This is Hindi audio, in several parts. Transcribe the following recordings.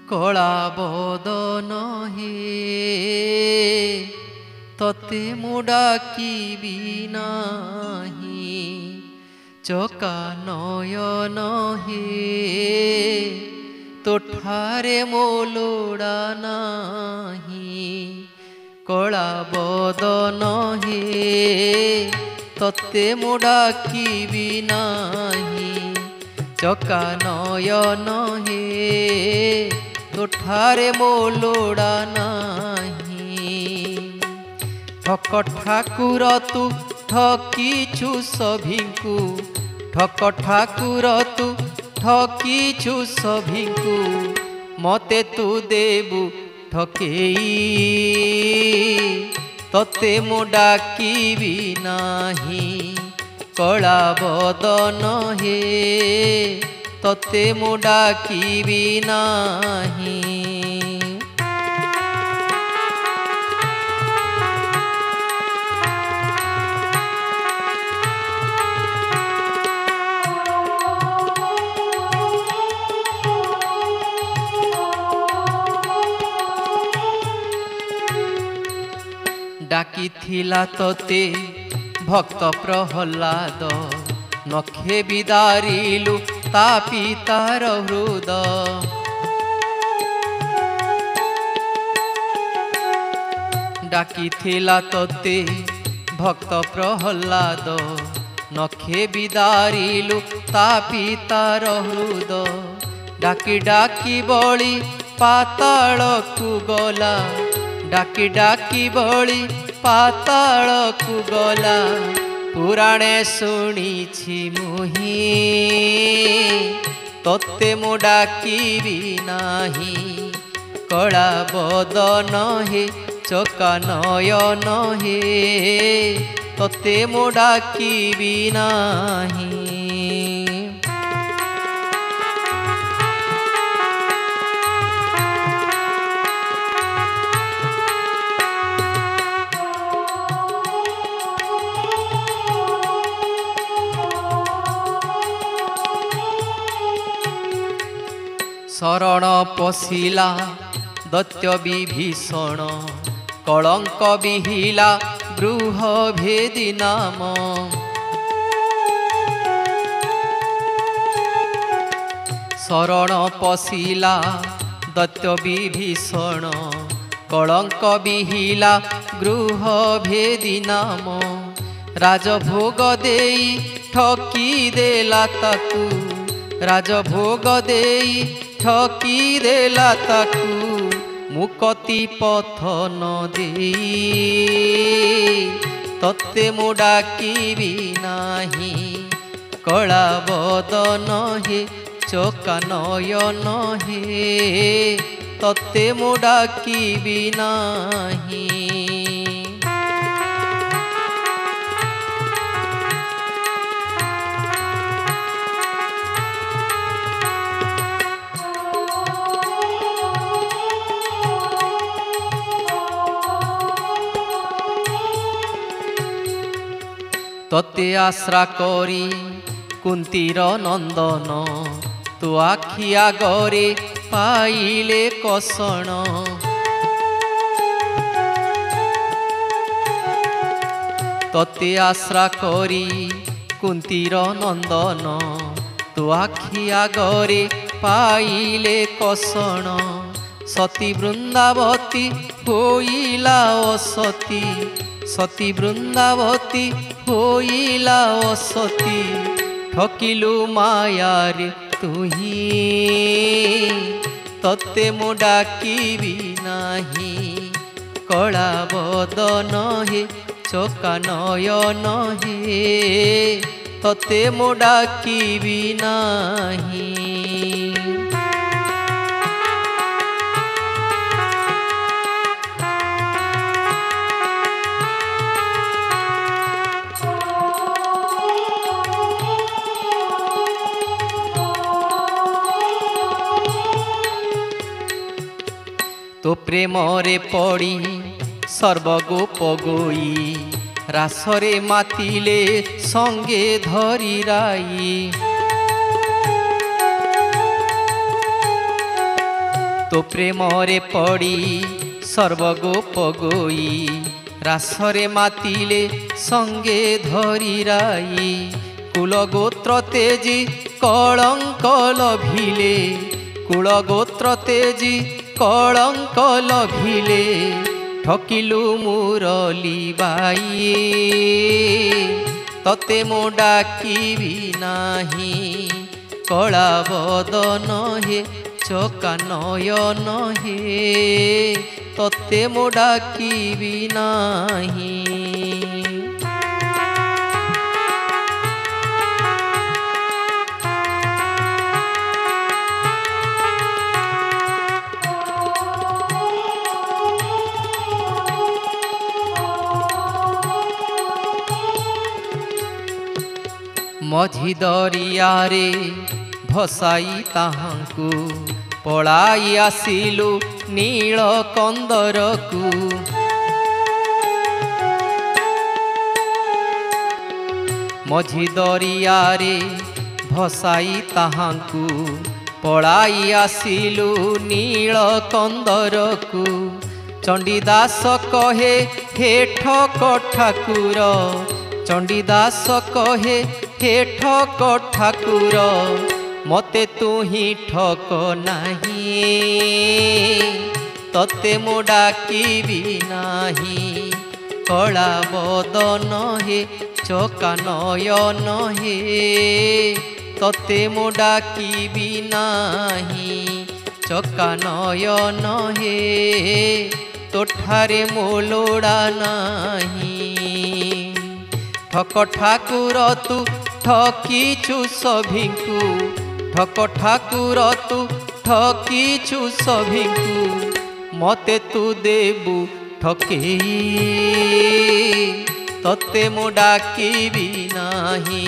कला बदन हे तते मु डाकिबि नाही चका नयन हे तोठारे मो लोड़ा नाही कला बदन हे तते मु डाकिबि नाही चका नयन हे तोठारे मो लोड़ा नाही ठक ठाकुर तू ठकीछु सभिंकु ठक ठाकुर तू ठकीछु सभिंकु मते तू देबु ठकेई तते मु डाकिबि नाही कला बदन हे तते मु डाकिबि नाही डाकी थिला तते भक्त प्रहलाद नखे बिदारिलु ता पितार हृद डाकी थिला तते भक्त प्रहलाद नखे बिदारिलु ता पितार हृद डाकी डाकी बळी पाताल को गला डाकी डाकी बळी पाताल को गला पुराणे शुणिछि मुहि तते मु डाकिबि नाही कला बदन हे चका नयन हे तते मु डाकिबि नाही शरण पशिला दैत्य विभीषण कलंक विहिला गृह भेदी नाम शरण पशिला दैत्य विभीषण कलंक विहिला गृह भेदी नाम राजभोग देई ठकी देला ताकू राजभोग देई ठकी देला ताकू मुकति पथ न देई तते मु डाकिबि नाही कला बदन हे चका नयन हे तते मु डाकिबि नाही तते आश्रा करी कुंतीर नंदन तु आखि आगरे पाइले कषण तते आश्रा करी कुंतीर नंदन तु आखि आगरे पाइले कषण सती वृंदावती होइला असती सती वृंदावती होइला असती ठकिलु मायारे तुही तते मु डाकिबि नाही कला बदन हे चका नयन हे तते मु डाकिबि नाही तो प्रेम रे पड़ी सर्वगोप गोई रासरे मातिले संगे धरी राई तो प्रेमरे पड़ी सर्वगोप गोई रासरे मातिले संगे धरी राई कुलगोत्र तेजी कलंक लभिले कुलगोत्र तेजी कलंक लभिले ठकिलु मुरली बाई तते मो डाकिबी नाही कला बदन हे चका नयन हे तते मो डाकिबी नाही। मझी दरिया रे भसाई ताहांकु पलाई आसिलु नील कंदर को मझी दरिया रे भसाई ताहांकु पलाई आसिलु नील कंदर को चंडीदास कहे हे ठक ठाकुर चंडीदास कहे हे ठक ठाकुर मते तू ही ठक नाही तते मो डाकिबी नाही कला बदन हे चका नयन हे तते मो डाकिबी नाही चका नयन हे तोठारे मो लोड़ा नाही। ठक ठाकुर तू ठकीचु सभिंकु ठक ठाकुर तू ठकीचु सभिंकु मते तू देबु ठकेई तते मो डाकिबी नाही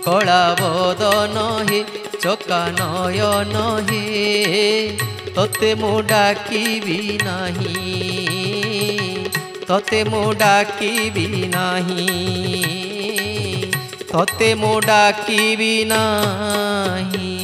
कला बदन हे चका नयन हे तते मो डाकिबी नाही तते मो डाकिबी नाही तते मो डाकिबी नाही।